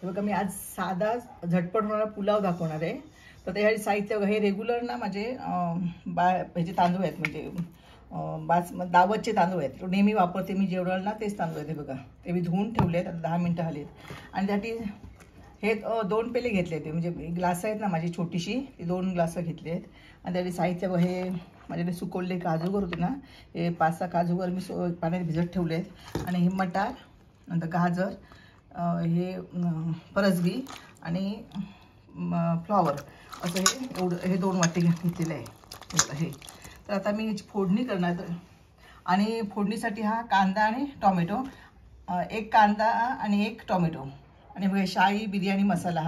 हे बघा मी आज साधा झटपट होणारा पुलाव दाखवणार आहे. तर त्यासाठी साहित्य हे रेग्युलर ना माझे ह्याचे तांदूळ आहेत, म्हणजे दावतचे तांदूळ आहेत. तो नेहमी वापरते मी जेवढं ना तेच तांदूळ आहेत. हे बघा ते मी धुवून ठेवले आहेत, आता 10 मिनटं झालीत. आणि त्यासाठी हे 2 पेले घेतले ते, म्हणजे ग्लास आहेत ना माझी छोटीशी, ती 2 ग्लास घेतली आहेत. आणि त्यासाठी साहित्य हे माझ्याकडे सुकवलेले काजूगर होते ना, हे 5-6 काजूगर मी पाण्यात भिजत ठेवले आहेत. आणि हे मटार, नंतर गाजर, हे परसबी आणि फ्लॉवर, असं हे 2 वाटी घेतलेले आहे हे. तर आता मी याची फोडणी करणार. आणि फोडणीसाठी हा कांदा आणि टोमॅटो, 1 कांदा आणि 1 टोमॅटो, आणि बघा शाही बिर्याणी मसाला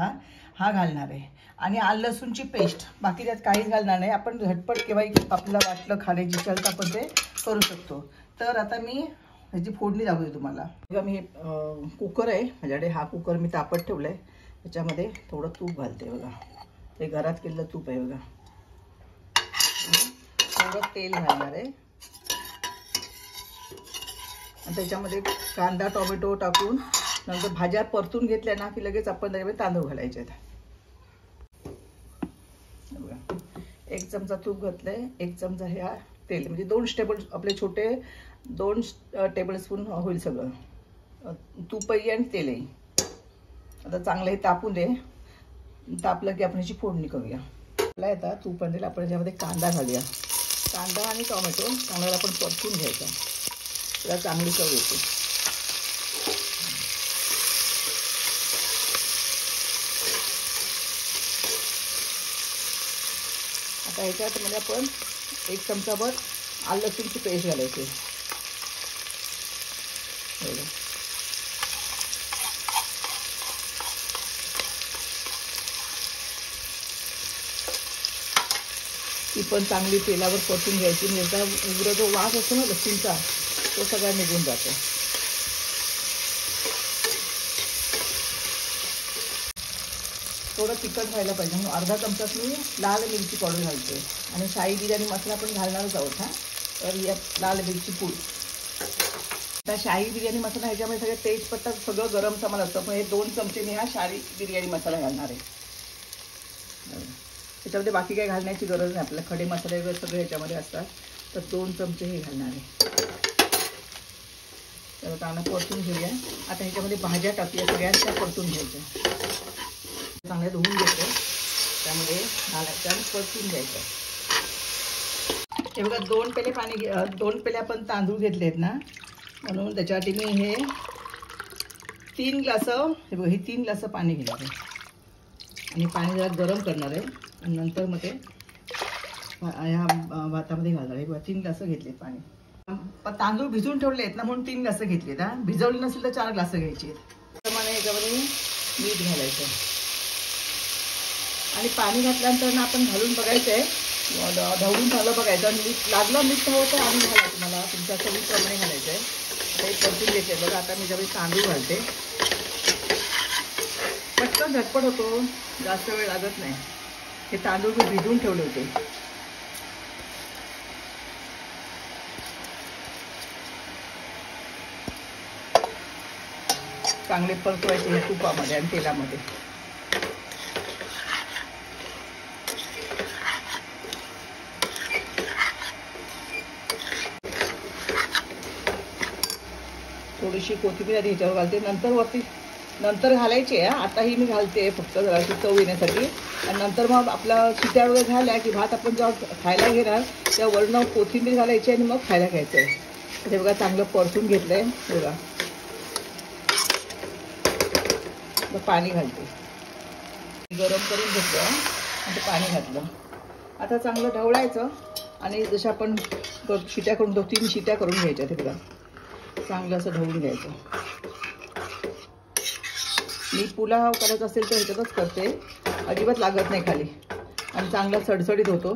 हा घालणार आहे. आणि आलं लसूणची पेस्ट, बाकी त्यात काहीच घालणार नाही. आपण झटपट केव्हाही आपल्याला वाटलं खाण्याची इच्छा तर आपण ते करू शकतो. तर आता मी ह्याची फोडणी दाखवते तुम्हाला. बघा मी कुकर आहे माझ्याकडे, हा कुकर मी तापत ठेवला आहे. त्याच्यामध्ये थोडं तूप घालते. बघा हे घरात केलेलं तूप आहे. बघा थोडं तेल घालणार आहे आणि त्याच्यामध्ये कांदा टोमॅटो टाकून नंतर भाज्या परतून घेतल्या ना की लगेच आपण त्याच्यामध्ये तांदूळ घालायचे आहेत. 1 चमचा तूप घातलंय, 1 चमचा हे तेल, म्हणजे 2 आपले छोटे 2 टेबलस्पून होईल सगळं, तूपही आणि तेलही. आता चांगलं हे तापू दे. तापलं की आपण ह्याची फोडणी करूया. आपला आता तूप आणि तेल, आपण याच्यामध्ये कांदा घालूया. कांदा आणि टोमॅटो चांगला आपण परतून घ्यायचा, त्याला चांगली चव येते. आता ह्याच्यामध्ये आपण 1 चमचाभर आलं लसूणची पेस्ट घालायची. ती पण चांगली तेलावर परतून घ्यायची. याचा उग्र जो वास असतो ना लसूणचा, तो सगळा निघून जातो. थोडं तिखट व्हायला पाहिजे म्हणून अर्धा चमचाच मी लाल मिरची पावडर घालते. आणि शाही बिर्याणी मसाला पण घालणारच आहोत हा. तर या लाल मिरची पूड. आता शाही बिर्याणी मसाला ह्याच्यामध्ये सगळं तेजपत्ता सगळं गरम सामान असतं, पण हे 2 चमचे मी हा शाही बिर्याणी मसाला घालणार आहे. त्याच्यामध्ये बाकी काही घालण्याची गरज नाही, आपल्याला खडे मसाले वगैरे सगळे ह्याच्यामध्ये असतात. तर 2 चमचे हे घालणार आहे. तर चांगलं परतून घेऊया. आता ह्याच्यामध्ये भाज्या टाकूया, सगळ्यांच्या परतून घ्यायच्या. चांगल्या धुवून घेतो, त्यामध्ये घालायचं आणि परतून घ्यायचं. हे बघा 2 पेले पाणी 2 पेले आपण तांदूळ घेतले आहेत ना, म्हणून त्याच्यासाठी मी हे 3 ग्लास, हे बघा हे 3 ग्लास पाणी घेणार आहे. आणि पाणी जरा गरम करणार आहे आणि नंतर मग ते ह्या भातामध्ये घालणार आहे. 3 ग्लास घेतले पाणी. तांदूळ भिजवून ठेवले आहेत ना, म्हणून 3 ग्लास घेतलेत. भिजवले नसेल तर 4 ग्लास घ्यायचे. त्याप्रमाणे ह्याच्यामध्ये मीठ घालायचं आणि पाणी घातल्यानंतर ना आपण घालून बघायचं आहे, ढवळून झालं बघायचं. आणि लागलं मीठ हवं तर आणि घाला, तुम्हाला तुमच्या चवीप्रमाणे घालायचं आहे. ते परतून घ्यायचं आहे. बघा आता मी ज्यावेळी तांदूळ घालते, पटकन झटपट होतो, जास्त वेळ लागत नाही. हे तांदूळ मी भिजवून ठेवले होते. चांगले परतवायचे हे तुपामध्ये आणि तेलामध्ये. थोडीशी कोथिंबीर आधी ह्याच्यावर घालते, नंतर घालायची आहे. आता ही मी घालते फक्त जराशी चव येण्यासाठी. आणि नंतर मग आपला शिट्या वगैरे झाल्या की भात आपण जेव्हा खायला घेणार तेव्हा वरून कोथिंबीर घालायची आणि मग खायला घ्यायचं आहे. हे बघा चांगलं परतून घेतलंय. बघा पाणी घालते, गरम करून घेतलं आणि पाणी घातलं. आता चांगलं ढवळायचं आणि जसं आपण शिट्या करून 2-3 शिट्या करून घ्यायच्या. ते बघा चांगलं असं ढवळून घ्यायचं. मी पुलाव करायचा असेल तर ह्याच्यातच करते, अजिबात लागत नाही खाली आणि चांगला सडसडीत होतो.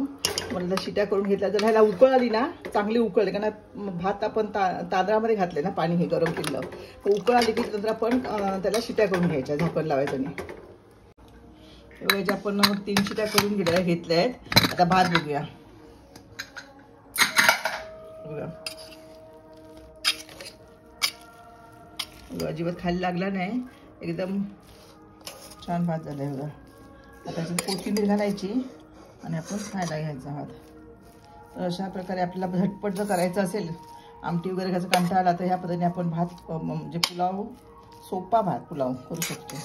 मला शिट्या करून घेतल्या तर ह्याला उकळ आली ना, चांगली उकळली, कारण भात आपण तांदळामध्ये घातले ना, पाणी हे गरम केलं. तर उकळ आली की नंतर आपण त्याला शिट्या करून घ्यायच्या, झाकण लावायचं नाही. एवढ्या आपण 3 शिट्या करून घेतल्या आहेत. आता भात बघूया. बघा अजिबात खाली लागला नाही, एकदम छान भात झाला आहे बघा. आता त्याच्यात कोथिंबीर घालायची आणि आपण खायला घ्यायचा भात. तर अशा प्रकारे आपल्याला झटपट जर करायचं असेल, आमटी वगैरे घ्यायचं कंटाळा आला, तर ह्या पद्धतीने आपण भात म्हणजे पुलाव, सोपा भात पुलाव करू शकतो.